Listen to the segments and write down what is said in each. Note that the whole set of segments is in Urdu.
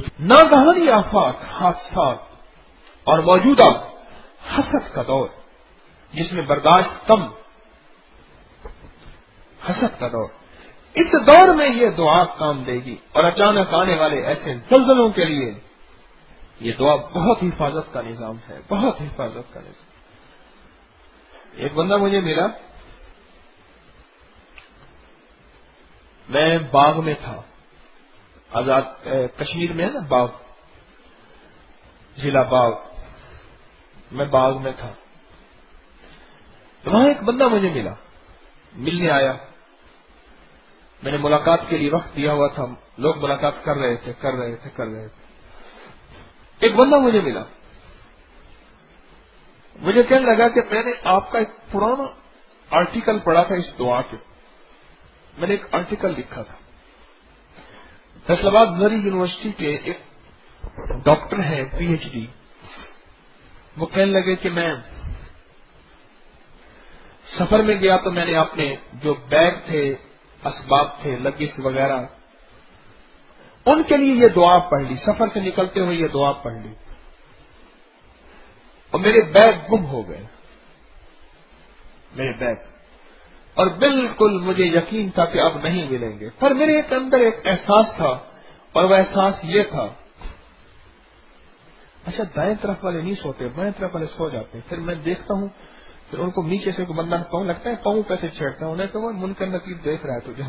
ناگہانی آفات، حادثات اور موجودہ حسد کا دور جس میں برداشت کم، حسد کا دور، اس دور میں یہ دعا کام دے گی. اور اچانک آنے والے ایسے زلزلوں کے لیے یہ دعا بہت حفاظت کا نظام ہے، بہت حفاظت کا نظام. ایک بندہ مجھے ملا، میں باغ میں تھا، آزاد کشمیر میں ہے نا باغ، ضلع باغ، میں باغ میں تھا. وہاں ایک بندہ مجھے ملا، ملنے آیا. میں نے ملاقات کے لیے وقت دیا ہوا تھا، لوگ ملاقات کر رہے تھے. ایک بندہ مجھے ملا، مجھے کہنے لگا کہ میں نے آپ کا ایک پرانا آرٹیکل پڑھا تھا اس دعا کے. میں نے ایک آرٹیکل لکھا تھا. فیصل آباد زرعی یونیورسٹی کے ایک ڈاکٹر ہیں پی ایچ ڈی، وہ کہنے لگے کہ میں سفر میں گیا تو میں نے اپنے جو بیگ تھے، اسباب تھے، لگیج وغیرہ، ان کے لیے یہ دعا پڑھ لی. سفر سے نکلتے ہوئے یہ دعا پڑھ لی اور میرے بیگ گم ہو گئے، میرے بیگ. اور بالکل مجھے یقین تھا کہ اب نہیں ملیں گے. پر میرے اندر ایک احساس تھا، اور وہ احساس یہ تھا، اچھا دائیں طرف والے نہیں سوتے، بائیں طرف والے سو جاتے. پھر میں دیکھتا ہوں، پھر ان کو نیچے سے کوئی بندہ پاؤں لگتا ہے، پاؤں کیسے چھیڑتا ہوں، انہیں کہ وہ منکر نکیر دیکھ رہا ہے تجھے.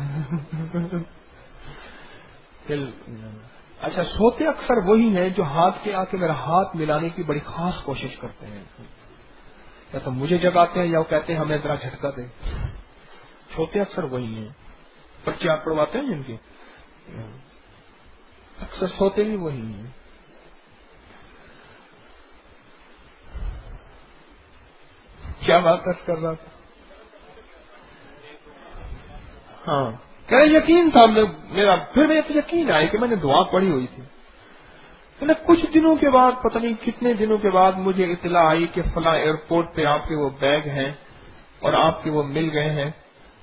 اچھا سوتے اکثر وہی ہیں جو ہاتھ کے آ کے میرا ہاتھ ملانے کی بڑی خاص کوشش کرتے ہیں. یا تو مجھے جگاتے ہیں یا وہ کہتے ہیں ہمیں ذرا جھٹکا دے. سوتے اکثر وہی ہیں. بچے آپ پڑھواتے ہیں جن کے، اکثر سوتے بھی وہی ہیں. کیا بات کر رہا تھا؟ ہاں کہہ رہے یقین تھا میرا. پھر میرے یقین آئے کہ میں نے دعا پڑھی ہوئی تھی. کچھ دنوں کے بعد، پتہ نہیں کتنے دنوں کے بعد، مجھے اطلاع آئی کہ فلاں ایئرپورٹ پہ آپ کے وہ بیگ ہیں اور آپ کے وہ مل گئے ہیں.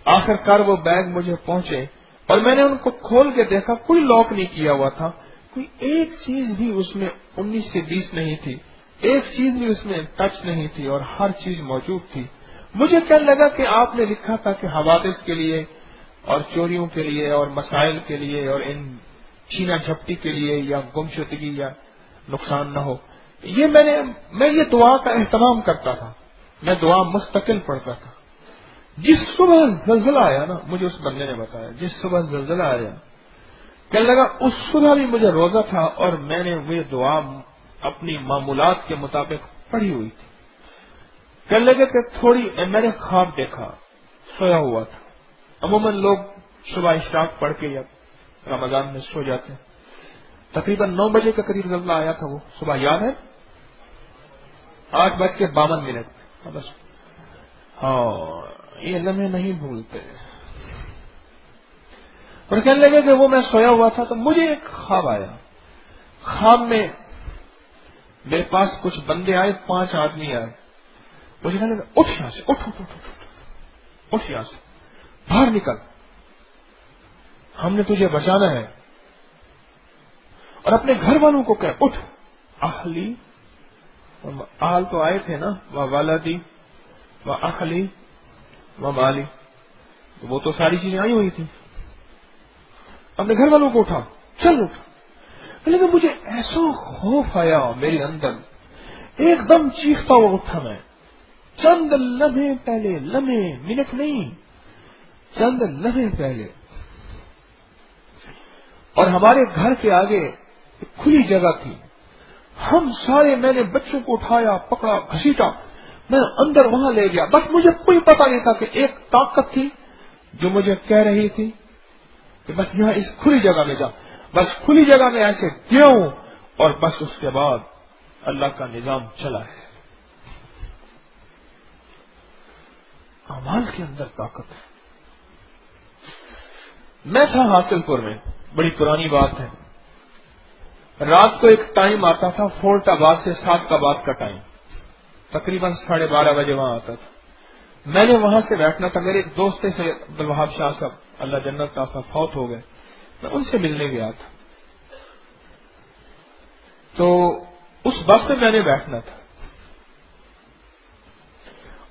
آخر کار وہ بیگ مجھے پہنچے اور میں نے ان کو کھول کے دیکھا، کوئی لاک نہیں کیا ہوا تھا، کوئی ایک چیز بھی اس میں 19 سے 20 نہیں تھی، ایک چیز بھی اس میں ٹچ نہیں تھی، اور ہر چیز موجود تھی. مجھے کہنے لگا کہ آپ نے لکھا تھا کہ حوادث کے لیے اور چوریوں کے لیے اور مسائل کے لیے اور ان چھینا جھپٹی کے لیے یا گمشدگی یا نقصان نہ ہو. میں یہ دعا کا اہتمام کرتا تھا، میں دعا مستقل پڑھتا تھا. جس صبح زلزلہ آیا نا، مجھے اس بندے نے بتایا، جس صبح زلزلہ آیا، کہنے لگا اس صبح بھی مجھے روزہ تھا اور میں نے وہ دعا اپنی معمولات کے مطابق پڑھی ہوئی تھی. کہنے لگے کہ تھوڑی میں نے خواب دیکھا، سویا ہوا تھا. عموماً لوگ صبح اشراق پڑھ کے یا رمضان میں سو جاتے ہیں. تقریباً 9 بجے کے قریب زلزلہ آیا تھا. وہ صبح یاد ہے 8:52. بس ہاں یہ لمحے نہیں بھولتے. اور کہنے لگے کہ وہ میں سویا ہوا تھا تو مجھے ایک خواب آیا. خواب میں میرے پاس کچھ بندے آئے، 5 آدمی آئے. مجھے کہنے لگا اٹھ یہاں سے، اٹھ یہاں سے، باہر نکل، ہم نے تجھے بچانا ہے. اور اپنے گھر والوں کو کہ اٹھ، اہلی، اہل تو آئے تھے نا، وہ والدی وہ اہلی وہ مالی، وہ تو ساری چیزیں آئی ہوئی تھی. اپنے گھر والوں کو اٹھا، چل اٹھ. لیکن مجھے ایسا خوف آیا میرے اندر، ایک دم چیختا ہوا اٹھا میں. چند لمحے پہلے، لمحے منٹ نہیں، چند لمحے پہلے، اور ہمارے گھر کے آگے ایک کھلی جگہ تھی. ہم سارے، میں نے بچوں کو اٹھایا، پکڑا، گھسیٹا، میں اندر وہاں لے گیا. بس مجھے کوئی پتہ نہیں تھا کہ ایک طاقت تھی جو مجھے کہہ رہی تھی کہ بس یہاں اس کھلی جگہ میں جا. بس کھلی جگہ میں ایسے گیا ہوں اور بس اس کے بعد اللہ کا نظام چلا ہے. اعمال کے اندر طاقت ہے. میں تھا حاصل پور میں، بڑی پرانی بات ہے. رات کو ایک ٹائم آتا تھا فورٹ آباد سے سعد آباد کا ٹائم، تقریباً 12:30 بجے وہاں آتا تھا. میں نے وہاں سے بیٹھنا تھا. میرے ایک دوست سے عبدالوہاب شاہ صاحب، اللہ جنت کا فوت ہو گئے، میں ان سے ملنے گیا تھا. تو اس بس میں میں نے بیٹھنا تھا.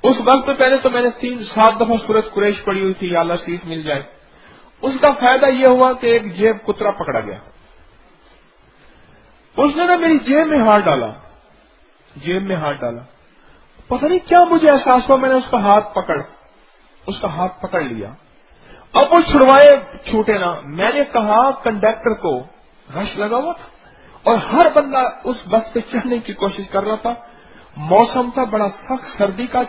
اس بس میں پہلے تو میں نے 7 دفعہ سورۃ قریش پڑھی ہوئی تھی یا اللہ سیٹ مل جائے. اس کا فائدہ یہ ہوا کہ ایک جیب کترا پکڑا گیا. اس نے نا میری جیب میں ہاتھ ڈالا. پتہ نہیں کیا مجھے احساس ہوا, میں نے اس کا ہاتھ پکڑ لیا. اب وہ چھوٹے نا. میں نے کہا کنڈکٹر کو رش لگا ہوا تھا اور ہر بندہ اس بس پہ چڑھنے کی کوشش کر رہا تھا. موسم تھا بڑا سخت سردی کا.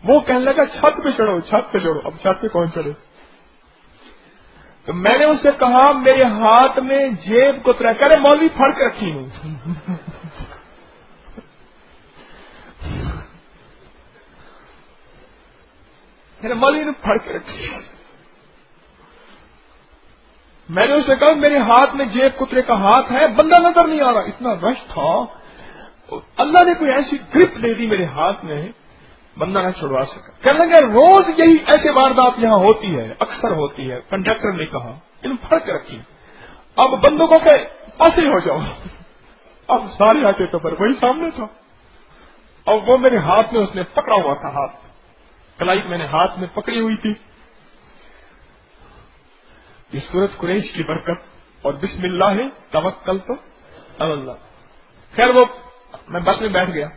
وہ کہنے لگا چھت پہ چڑھو. اب چھت پہ کون چڑھے؟ تو میں نے اس سے کہا میرے ہاتھ میں جیب کو کہہ رہے مولوی پھڑ کے رکھی ہوں. میرے مولوی نے پھڑ کے رکھی. میں نے اسے کہا میرے ہاتھ میں جیب کترے کا ہاتھ ہے, بندہ نظر نہیں آ رہا. اتنا رش تھا, اللہ نے کوئی ایسی گرپ دے دی میرے ہاتھ میں, بندہ نہ چھڑوا سکا. کہنے لگے روز یہی ایسے واردات یہاں ہوتی ہے, اکثر ہوتی ہے. کنڈکٹر نے کہا ان پھڑ کے رکھی. اب بندوں کو کہ پاسے ہو جاؤ. اب سارے آتے تو پر وہی سامنے تھا. اب وہ میرے ہاتھ میں اس نے پکڑا ہوا تھا. ہاتھ کلائی میں نے ہاتھ میں پکڑی ہوئی تھی. یہ سورۃ قریش کی برکت اور بسم اللہ ہے توکلت علی اللہ. خیر وہ میں بس میں بیٹھ گیا.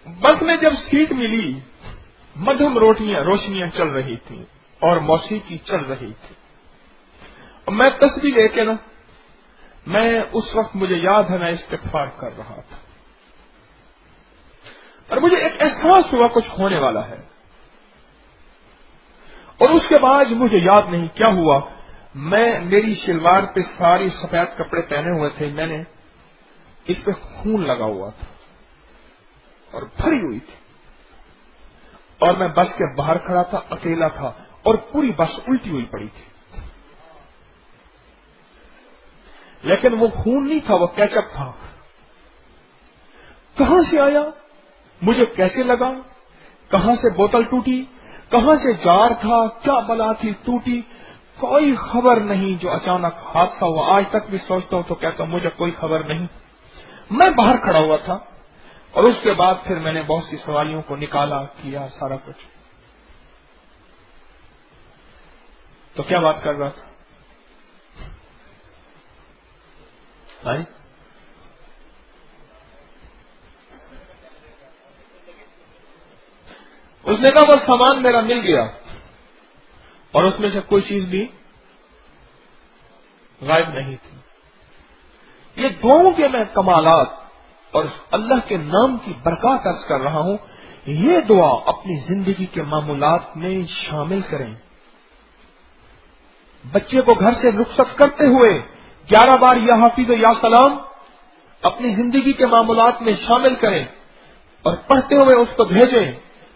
بس میں جب سیٹ ملی, مدھم روشنیاں چل رہی تھیں اور موسیقی چل رہی تھی. اور میں تسبیح لے کے نا, میں اس وقت مجھے یاد ہے میں استغفار کر رہا تھا اور مجھے ایک احساس ہوا کچھ ہونے والا ہے. اور اس کے بعد مجھے یاد نہیں کیا ہوا, میری شلوار پہ ساری سفید کپڑے پہنے ہوئے تھے, میں نے اس پہ خون لگا ہوا تھا اور بھری ہوئی تھی. اور میں بس کے باہر کھڑا تھا, اکیلا تھا اور پوری بس الٹی ہوئی پڑی تھی. لیکن وہ خون نہیں تھا, وہ کیچپ تھا. کہاں سے آیا, مجھے کیسے لگا, کہاں سے بوتل ٹوٹی, کہاں سے جار تھا, کیا بلا تھی ٹوٹی, کوئی خبر نہیں. جو اچانک حادثہ ہوا آج تک بھی سوچتا ہوں تو کہتا ہوں مجھے کوئی خبر نہیں. میں باہر کھڑا ہوا تھا اور اس کے بعد پھر میں نے بہت سی سواریوں کو نکالا, کیا سارا کچھ. تو کیا بات کر رہا تھا, اس نے کہا وہ سامان میرا مل گیا اور اس میں سے کوئی چیز بھی غائب نہیں تھی. یہ دعاؤں کے میں کمالات اور اللہ کے نام کی برکات عرض کر رہا ہوں. یہ دعا اپنی زندگی کے معمولات میں شامل کریں. بچے کو گھر سے رخصت کرتے ہوئے 11 بار یا حافظ یا سلام اپنی زندگی کے معمولات میں شامل کریں اور پڑھتے ہوئے اس کو بھیجیں.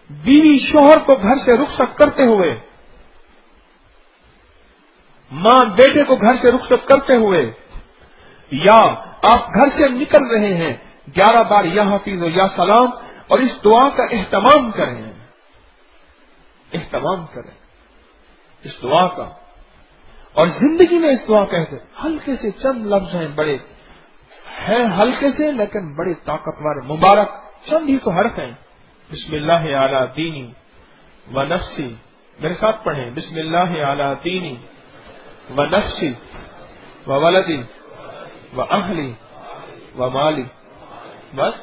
بیوی شوہر کو گھر سے رخصت کرتے ہوئے, ماں بیٹے کو گھر سے رخصت کرتے ہوئے, یا آپ گھر سے نکل رہے ہیں 11 بار یا حافظ یا سلام اور اس دعا کا اہتمام کریں. اس دعا کا. اور زندگی میں اس دعا کیسے ہلکے سے چند لفظ ہیں, بڑے ہیں ہلکے سے لیکن بڑے طاقتور مبارک چند ہی تو حرف ہیں. بسم اللہ علی دینی و نفسی, میرے ساتھ پڑھیں. بسم اللہ علی دینی و نفسی و ولدی و اہلی و مالی. بس